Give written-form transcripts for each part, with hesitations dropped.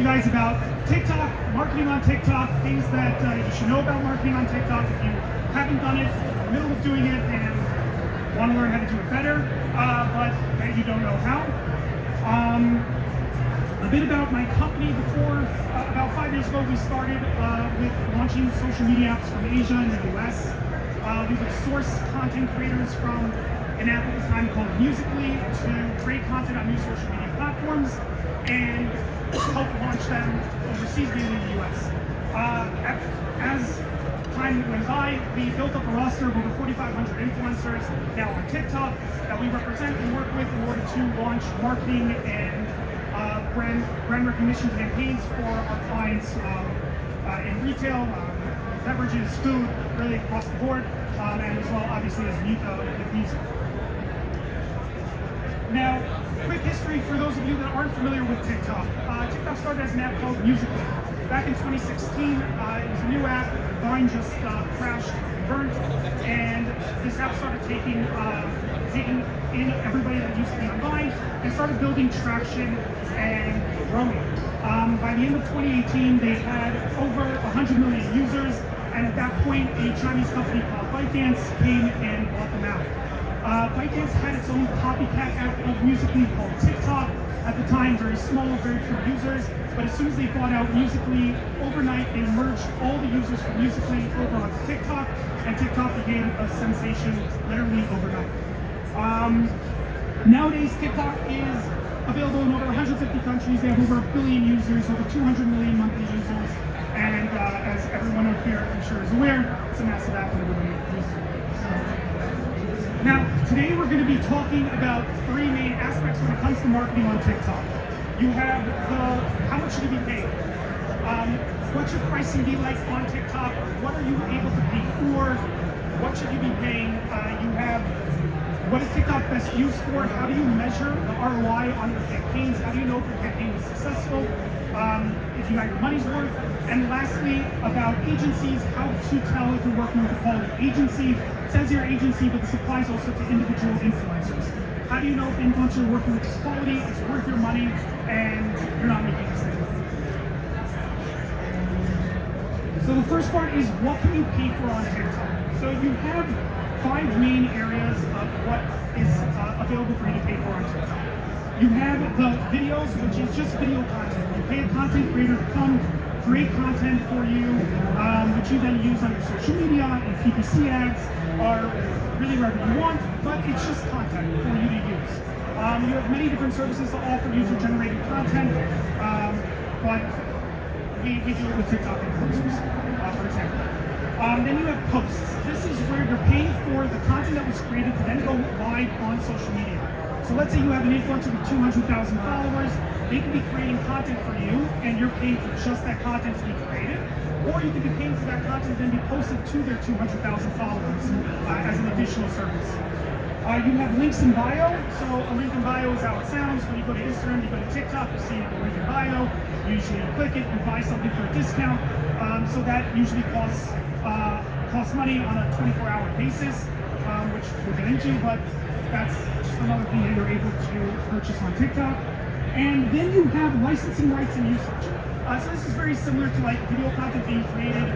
You guys about TikTok, marketing on TikTok, things that you should know about marketing on TikTok if you haven't done it, in the middle of doing it, and want to learn how to do it better, but that you don't know how. A bit about my company before. About 5 years ago, we started with launching social media apps from Asia and the US. We would source content creators from an app at the time called Musical.ly to create content on new social media platforms and help launch them overseas, mainly in the US. As time went by, we built up a roster of over 4,500 influencers now on TikTok that we represent and work with in order to launch marketing and brand recognition campaigns for our clients in retail, beverages, food, really across the board, and as well, obviously, as with music. Now, quick history for those of you that aren't familiar with TikTok. TikTok started as an app called Musical.ly. Back in 2016, it was a new app. Vine just crashed and burnt, and this app started taking in everybody that used to be on Vine and started building traction and growing. By the end of 2018, they had over 100 million users, and at that point, a Chinese company called ByteDance came and bought them out. ByteDance had its own copycat app of Musical.ly called TikTok. At the time, very small, very few users, but as soon as they bought out Musical.ly, overnight they merged all the users from Musical.ly over onto TikTok, and TikTok became a sensation literally overnight. Nowadays, TikTok is available in over 150 countries. They have over 1 billion users, over 200 million monthly users, and as everyone up here I'm sure is aware, it's a massive app that everybody uses. Now, today we're going to be talking about 3 main aspects when it comes to marketing on TikTok. You have how much should you be paid? What should pricing be like on TikTok? What are you able to pay for? What should you be paying? You have what is TikTok best used for? How do you measure the ROI on your campaigns? How do you know if your campaign was successful? If you got your money's worth? And lastly, about agencies, how to tell if you're working with a quality agency. It says your agency, but this applies also to individual influencers. How do you know if the influencer you're working with is quality, it's worth your money, and you're not making a mistake? So the first part is, what can you pay for on TikTok? So you have 5 main areas of what is available for you to pay for on TikTok. You have the videos, which is just video content. You pay a content creator to come create content for you, which you then use on your social media and PPC ads, or really wherever you want, but it's just content for you to use. You have many different services to offer user-generated content, but we do it with TikTok influencers, for example. Then you have posts. This is where you're paying for the content that was created to then go live on social media. So let's say you have an influencer with 200,000 followers. They can be creating content for you, and you're paying for just that content to be created. Or you can be paying for that content and then be posted to their 200,000 followers as an additional service. You have links in bio. So a link in bio is how it sounds. When you go to Instagram, you go to TikTok, you see a link in bio. Usually you click it and buy something for a discount. So that usually costs money on a 24-hour basis, which we'll get into, but that's just another thing that you're able to purchase on TikTok. And then you have licensing rights and usage. So this is very similar to like video content being created.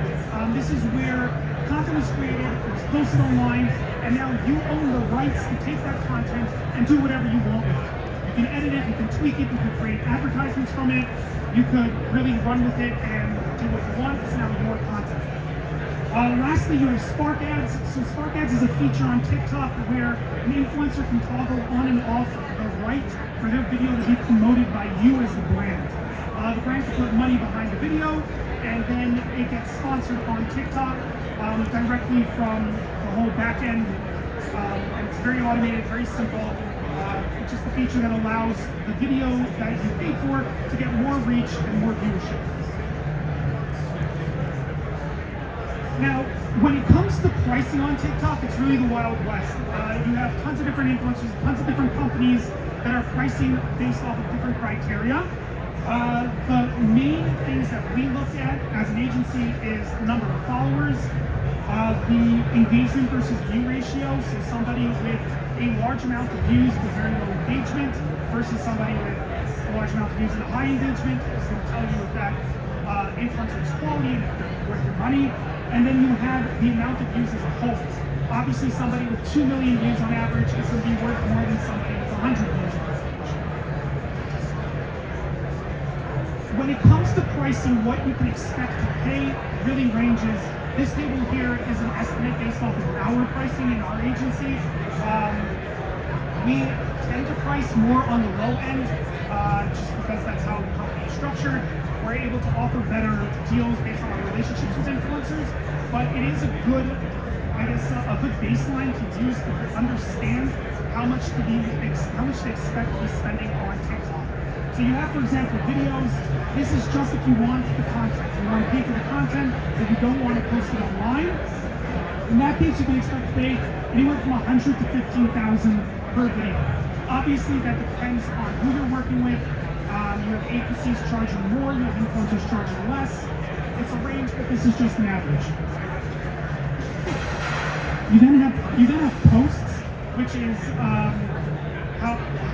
This is where content was created, it was posted online, and now you own the rights to take that content and do whatever you want with it. You can edit it, you can tweak it, you can create advertisements from it, you could really run with it and do what you want. It's now your content. Lastly, you have Spark Ads. So Spark Ads is a feature on TikTok where an influencer can toggle on and off the right for their video to be promoted by you as the brand. The brand can put money behind the video, and then it gets sponsored on TikTok directly from the whole back end. And it's very automated, very simple. It's just a feature that allows the video that you pay for to get more reach and more viewership. Now, when it comes to pricing on TikTok, it's really the Wild West. You have tons of different influencers, tons of different companies that are pricing based off of different criteria. The main things that we look at as an agency is the number of followers, the engagement versus view ratio, so somebody with a large amount of views but very low engagement versus somebody with a large amount of views and a high engagement is going to tell you if that influencer is quality and if they're worth your money. And then you have the amount of views as a whole. Obviously, somebody with 2 million views on average is going to be worth more than somebody with 100 views on average. When it comes to pricing, what you can expect to pay really ranges. This table here is an estimate based off of our pricing in our agency. We tend to price more on the low end, just because that's how the company is structured. We're able to offer better deals based on our relationships with influencers, but it is a good, I guess, a good baseline to use to understand how much to expect to be spending on TikTok. So you have, for example, videos. This is just if you want the content. You want to pay for the content, but you don't want to post it online. In that case, you can expect to pay anywhere from $100,000 to $15,000 per video. Obviously, that depends on who you're working with. You have agencies charging more, you have influencers charging less. It's a range, but this is just an average. You then have posts, which is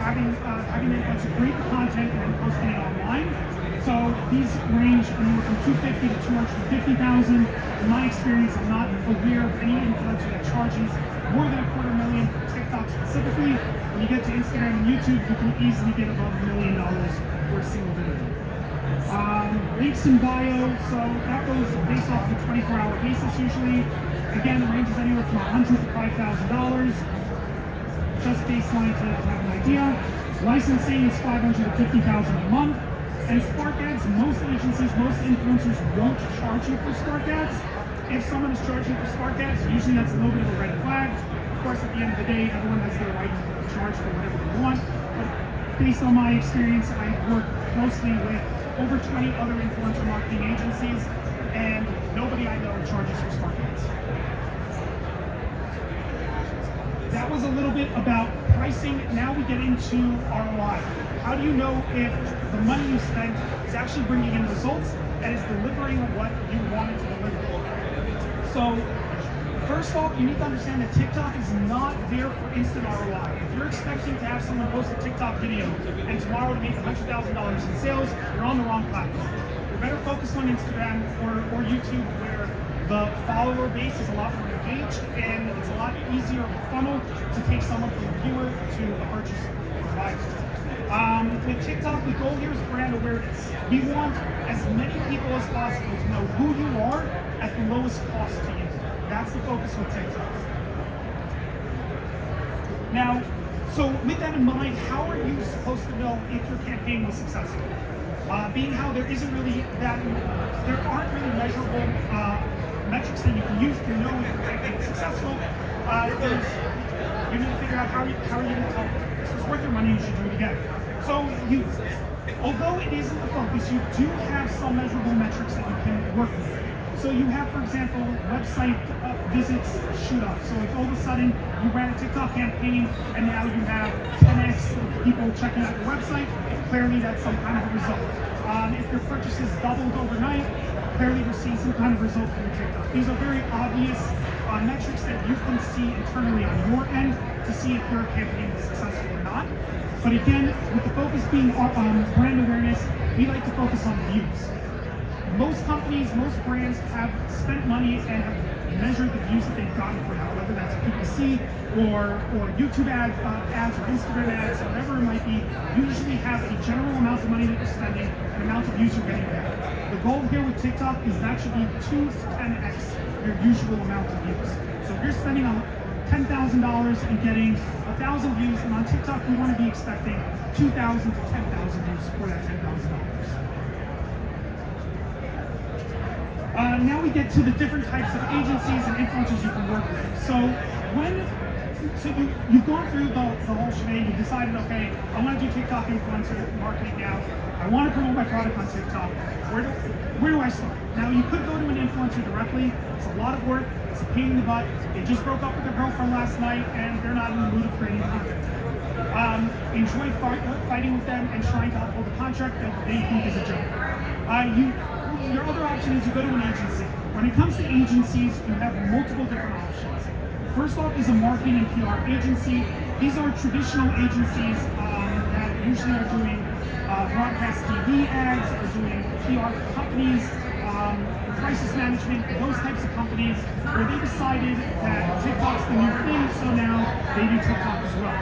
having the influencer create the content and then posting it online. So these range anywhere from $250,000 to $250,000. In my experience, I'm not aware of any influencer that charges more than $250,000 for TikTok specifically. When you get to Instagram and YouTube, you can easily get above $1 million for a single video. Links in bio, so that goes based off the 24-hour basis usually. Again, the range is anywhere from $100,000 to $5,000. Just baseline to have an idea. Licensing is $500,000 to $50,000 a month. And Spark ads, most agencies, most influencers won't charge you for Spark ads. If someone is charging for Spark ads, usually that's a little bit of a red flag. Of course, at the end of the day, everyone has their right to charge for whatever they want. But based on my experience, I work closely with over 20 other influencer marketing agencies, and nobody I know charges for Spark ads. That was a little bit about pricing. Now we get into ROI. How do you know if the money you spent is actually bringing in results and is delivering what you wanted to deliver? So, first off, you need to understand that TikTok is not there for instant ROI. If you're expecting to have someone post a TikTok video and tomorrow to make $100,000 in sales, you're on the wrong platform. You're better focused on Instagram or YouTube, where the follower base is a lot more engaged and it's a lot easier of a funnel to take someone from a viewer to a purchase or buyer. With TikTok, the goal here is brand awareness. We want as many people as possible to know who you are at the lowest cost to you. That's the focus with TikTok. Now, so with that in mind, how are you supposed to know if your campaign was successful? Being how there aren't really measurable metrics that you can use to know if your campaign is successful. You need to figure out how are you going to tell them this is worth your money, you should do it again. So although it isn't the focus, you do have some measurable metrics that you can work with. So you have, for example, website visits shoot up. So if all of a sudden you ran a TikTok campaign and now you have 10x people checking out your website, clearly that's some kind of a result. If your purchases doubled overnight, clearly you're seeing some kind of result from your TikTok. These are very obvious metrics that you can see internally on your end to see if your campaign is successful or not. But again, with the focus being on brand awareness, we like to focus on views. Most companies, most brands have spent money and have measured the views that they've gotten for that, whether that's PPC or YouTube ads or Instagram ads, whatever it might be. You usually have a general amount of money that you're spending and amount of views you're getting back. The goal here with TikTok is that should be 2 to 10x your usual amount of views. So if you're spending $10,000 and getting 1,000 views, and on TikTok we want to be expecting 2,000 to 10,000 views for that $10,000. Now we get to the different types of agencies and influencers you can work with. So you've gone through the whole shebang, you've decided, okay, I want to do TikTok influencer marketing now. I want to promote my product on TikTok. Where do I start? Now you could go to an influencer directly. It's a lot of work. It's a pain in the butt. They just broke up with their girlfriend last night and they're not in the mood of creating content. Enjoy fighting with them and trying to uphold the contract that they think is a joke. Your other option is you go to an agency. When it comes to agencies, you have multiple different options. First off is a marketing and PR agency. These are traditional agencies that usually are doing broadcast TV ads, or doing PR for companies, crisis management, those types of companies, where they decided that TikTok's the new thing, so now they do TikTok as well.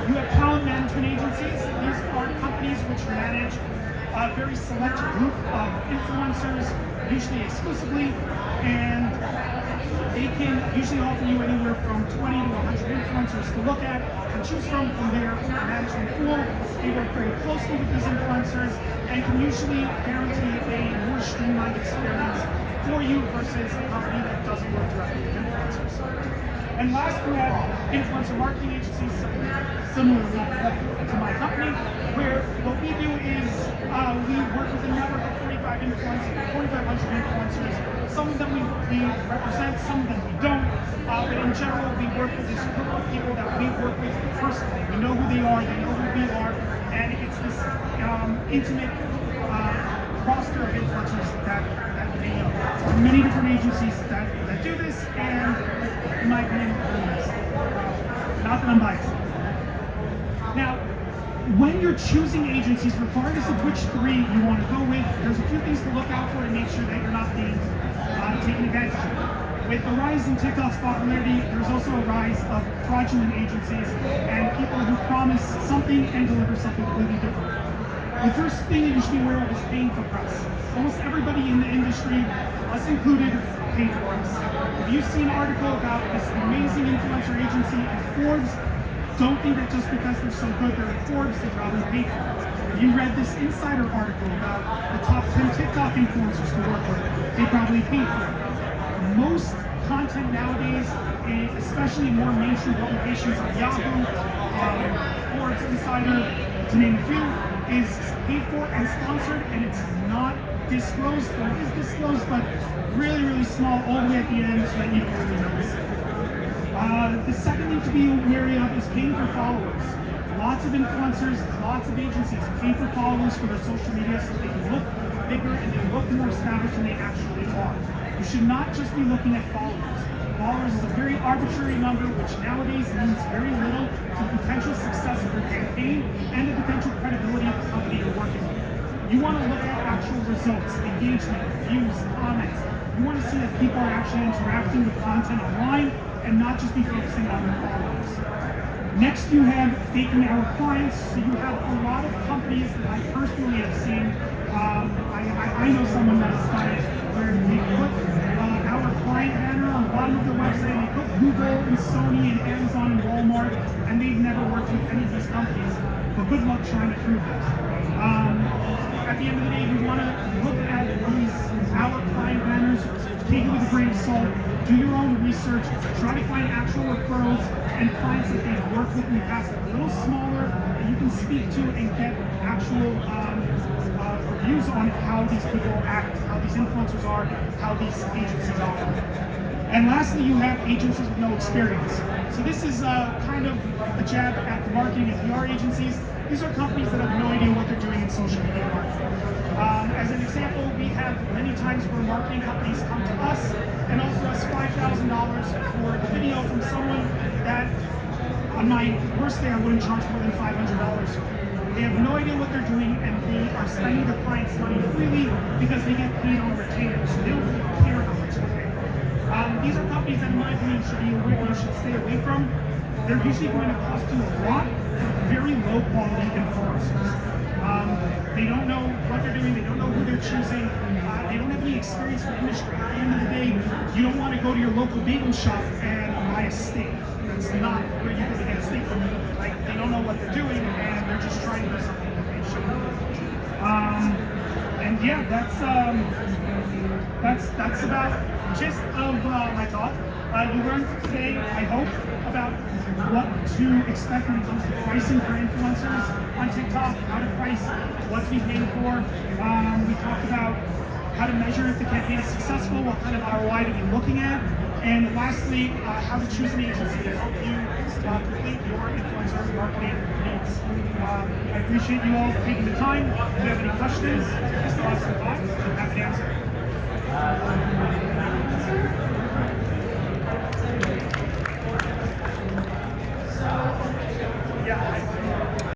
You have talent management agencies. These are companies which manage a very select group of influencers, usually exclusively, and they can usually offer you anywhere from 20 to 100 influencers to look at and choose from their management pool. They work very closely with these influencers and can usually guarantee a more streamlined experience for you versus a company that doesn't work directly with influencers. And last, we have influencer marketing agencies, similarly to my company, where what we do is we work with a network of 4,500 influencers. Some of them we represent, some of them we don't. But in general, we work with this group of people that we work with personally. We know who they are, they know who we are, and it's this intimate roster of influencers that they know. There are many different agencies that do this, and in my opinion, not that I'm biased. Now, when you're choosing agencies, regardless of which three you want to go with, there's a few things to look out for to make sure that you're not being taken advantage of. With the rise in TikTok's popularity, there's also a rise of fraudulent agencies and people who promise something and deliver something completely different. The first thing that you should be aware of is paying for press. Almost everybody in the industry, us included, pay for press. If you see an article about this amazing influencer agency in Forbes, don't think that just because they're so good they're in Forbes, they probably pay for it. If you read this insider article about the top 10 TikTok influencers to work with, they probably paid for it. Most content nowadays, especially more mainstream publications like Yahoo, Forbes Insider, to name a few, is paid for and sponsored, and it's not disclosed, or it is disclosed, but really, really small all the way at the end so that you don't really notice it. The second thing to be wary of is paying for followers. Lots of influencers, lots of agencies pay for followers for their social media so they can look bigger and they look more established than they actually are. You should not just be looking at followers. Followers is a very arbitrary number, which nowadays means very little to the potential success of your campaign and the potential credibility of the company you're working with. You want to look at actual results, engagement, views, comments. You want to see that people are actually interacting with content online and not just be focusing on their followers. Next, you have faking our clients. So you have a lot of companies that I personally have seen. I know someone that has done it where they put our client banner on the bottom of their website. They put Google and Sony and Amazon and Walmart, and they've never worked with any of these companies. But good luck trying to prove that. At the end of the day, you want to look at these our client banners, take it with a grain of salt, do your own research, try to find actual referrals and clients that they've worked with in the past that are a little smaller that you can speak to and get actual reviews on how these people act, how these influencers are, how these agencies operate. And lastly, you have agencies with no experience. So this is kind of a jab at the marketing and PR agencies. These are companies that have no idea what they're doing in social media marketing. As an example, we have many times where marketing companies come to us and offer us $5,000 for a video from someone that, on my worst day, I wouldn't charge more than $500. They have no idea what they're doing, and they are spending their clients' money freely because they get paid on retainers. So they don't really care how much they pay. These are companies that, in my opinion, you should stay away from. They're usually going to cost you a lot for very low quality influencers. They don't know what they're doing, they don't know who they're choosing, they don't have any experience in the industry. At the end of the day, you don't want to go to your local bagel shop and buy a steak. That's not where you're going to get a steak from. Like, they don't know what they're doing, and they're just trying to do something that they shouldn't. And yeah, that's about gist of my talk. You learned today, I hope, about what to expect when it comes to pricing for influencers on TikTok, how to price, what to be paying for. We talked about how to measure if the campaign is successful, what kind of ROI to be looking at, and lastly, how to choose an agency to help you complete your influencer marketing needs. I appreciate you all taking the time. If you have any questions, just leave us a thought. I'm happy to answer. Yeah.